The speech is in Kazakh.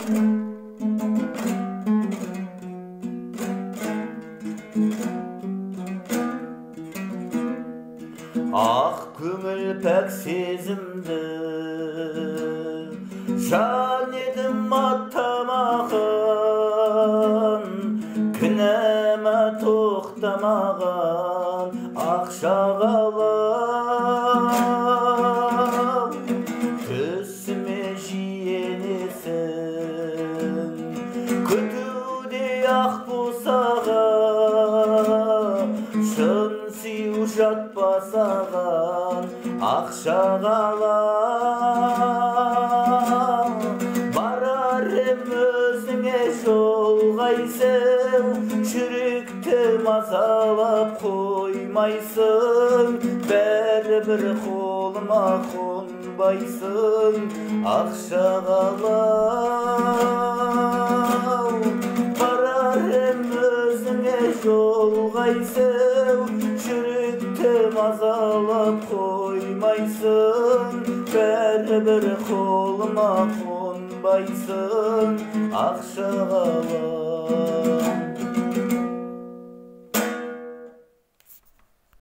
Ақ көңіл пәк сезімді жан едім аттамаған, кінәма тоқтамаған ақша қалап, түсіме жиенесің күтуде ақ босаған, шын сүйу жатпасаған ақша қалап. Барар ем өзіңе жолғайсың, жүректі мазалап қоймайсың, бәрібір қолыма қонбайсың ақша қалап. Барар ем өзіңе жолғайсың, жүректі мазалап қоймайсың, бәрібір қолыма қонбайсың ақша қалап.